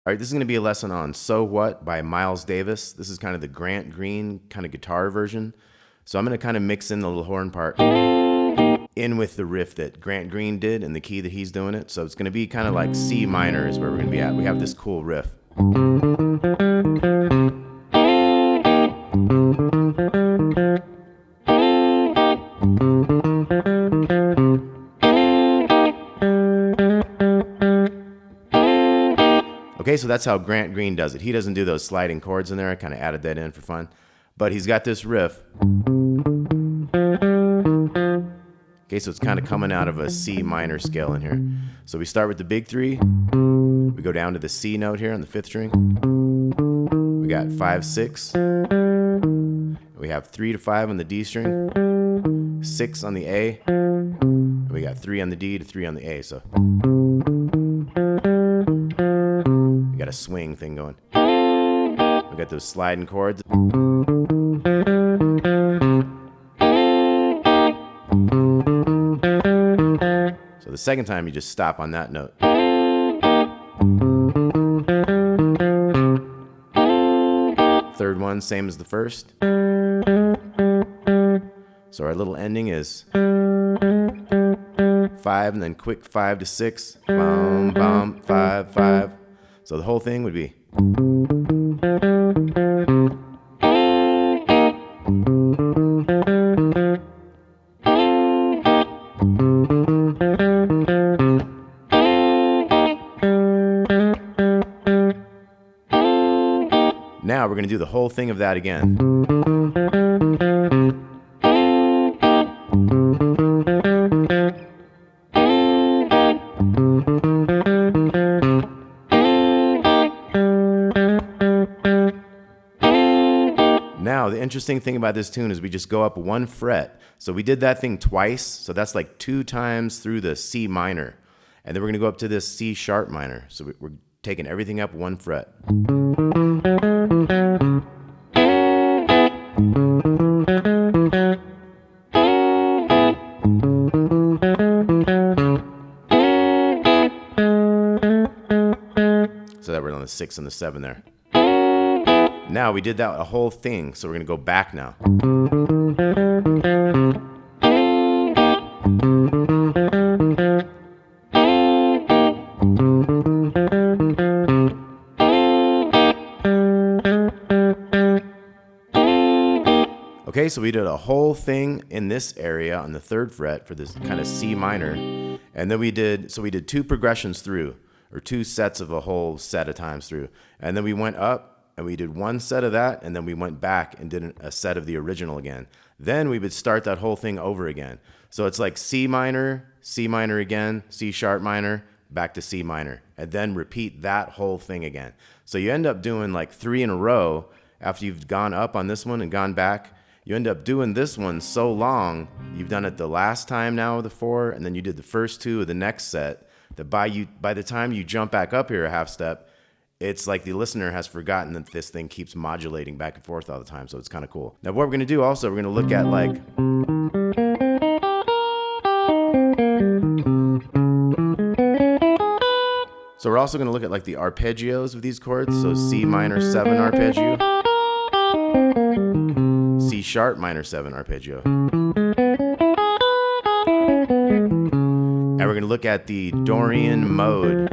All right, this is going to be a lesson on So What by Miles Davis. This is kind of the Grant Green kind of guitar version. So I'm going to kind of mix in the little horn part in with the riff that Grant Green did and the key that he's doing it. So it's going to be kind of like C minor is where we're going to be at. We have this cool riff. Okay, so that's how Grant Green does it. He doesn't do those sliding chords in there. I kind of added that in for fun. But he's got this riff. Okay, so it's kind of coming out of a C minor scale in here. So we start with the big three. We go down to the C note here on the 5th string. We got 5, 6. We have 3 to 5 on the D string. 6 on the A. And we got 3 on the D to 3 on the A. So we got a swing thing going. We got those sliding chords. So the second time you just stop on that note. Third one, same as the first. So our little ending is 5 and then quick 5 to 6. Bum, bum, 5, 5. So the whole thing would be. Now we're going to do the whole thing of that again. Now, the interesting thing about this tune is we just go up 1 fret. So we did that thing twice. So that's like 2 times through the C minor. And then we're going to go up to this C sharp minor. So we're taking everything up 1 fret. So that we're on the 6 and the 7 there. Now we did that a whole thing, so we're going to go back now. Okay, so we did a whole thing in this area on the 3rd fret for this kind of C minor. And then we did 2 progressions through, or 2 sets of a whole set of times through. And then we went up and we did 1 set of that, and then we went back and did a set of the original again. Then we would start that whole thing over again. So it's like C minor again, C sharp minor, back to C minor, and then repeat that whole thing again. So you end up doing like 3 in a row after you've gone up on this one and gone back. You end up doing this one so long, you've done it the last time now with the 4, and then you did the first 2 of the next set, that by the time you jump back up here a half step, it's like the listener has forgotten that this thing keeps modulating back and forth all the time, so it's kind of cool. Now what we're going to do also, we're going to look at like... So we're also going to look at like the arpeggios of these chords, so C minor 7 arpeggio, C sharp minor 7 arpeggio. And we're going to look at the Dorian mode.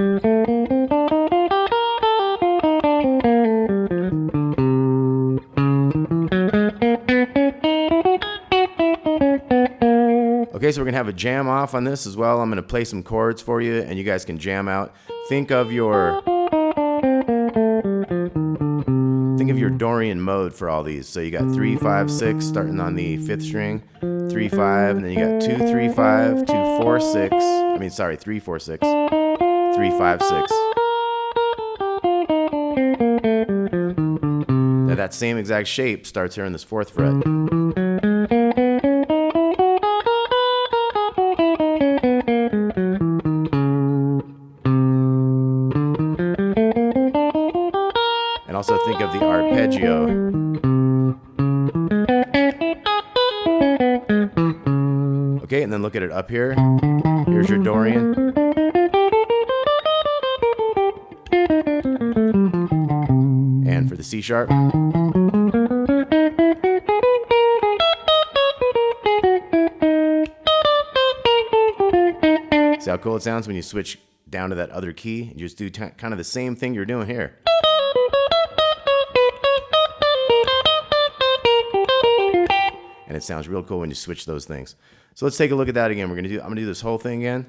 Okay, so we're going to have a jam off on this as well. I'm going to play some chords for you, and you guys can jam out. Think of your Dorian mode for all these. So you got 3, 5, 6 starting on the 5th string, 3, 5, and then you got 2, 3, 5, 2, 4, 6. 3, 4, 6, 3, 5, 6. Now that same exact shape starts here on this 4th fret. And also think of the arpeggio. Okay, and then look at it up here. Here's your Dorian. C sharp. See how cool it sounds when you switch down to that other key? You just do kind of the same thing you're doing here. And it sounds real cool when you switch those things. So let's take a look at that again. I'm gonna do this whole thing again.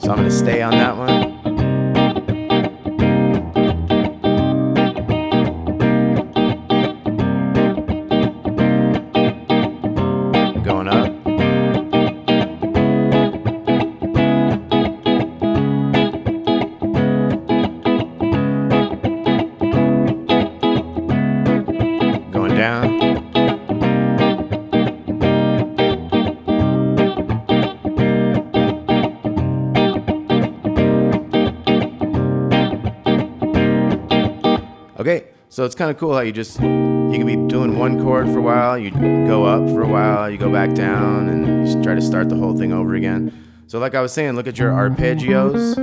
I'm going to stay on that one. Going up. Going down. Okay, so it's kind of cool how you can be doing one chord for a while, you go up for a while, you go back down, and you try to start the whole thing over again. So like I was saying, look at your arpeggios.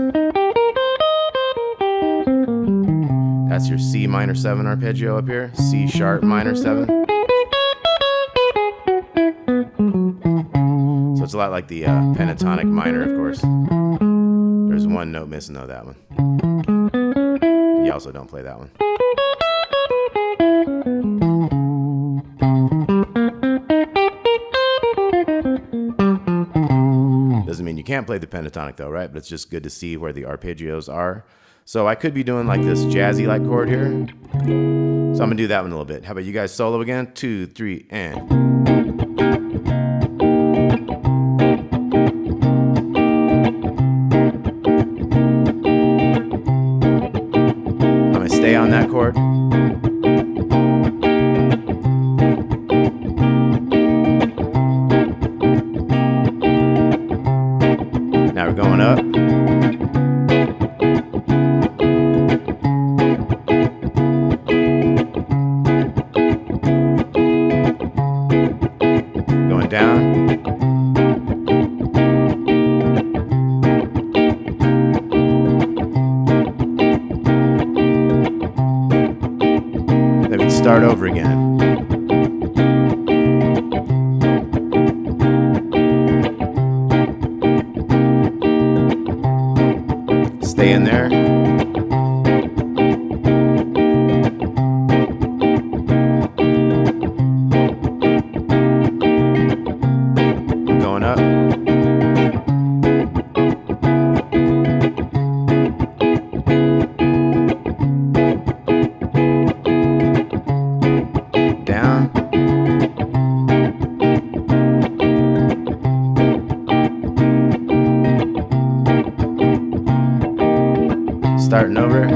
That's your C minor 7 arpeggio up here, C sharp minor 7. So it's a lot like the pentatonic minor, of course. There's one note missing though, that one. You also don't play that one. Doesn't mean you can't play the pentatonic though, right? But it's just good to see where the arpeggios are. So I could be doing like this jazzy-like chord here. So I'm gonna do that one a little bit. How about you guys solo again? 2, 3, and. I'm gonna stay on that chord. Now we're going up. Going down. Then we start over again. Stay in there. Going up. Down. Starting over.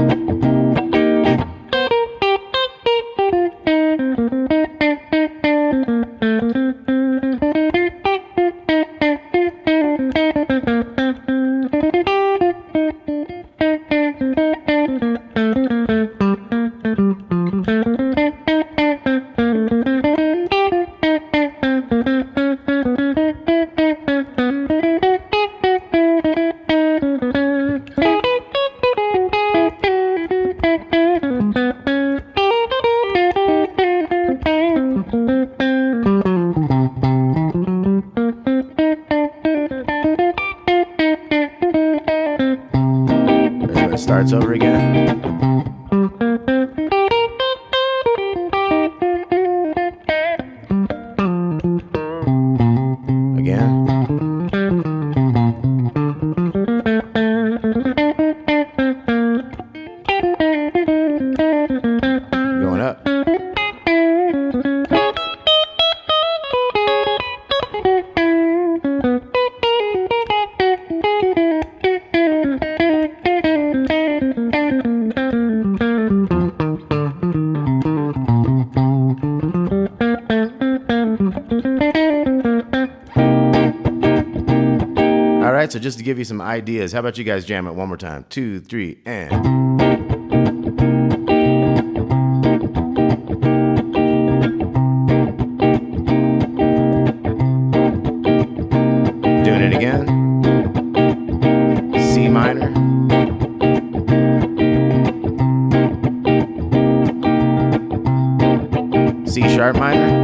again. Again. Going up. All right, so just to give you some ideas, how about you guys jam it one more time? 2, 3, and. Doing it again. C minor. C sharp minor.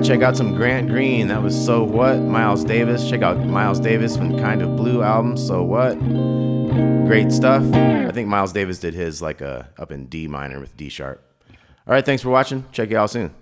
Check out some Grant Green. That was So What, Miles Davis. Check out Miles Davis from Kind of Blue album, So What. Great stuff. I think Miles Davis did his like up in D minor with D sharp. All right, thanks for watching. Check you all soon.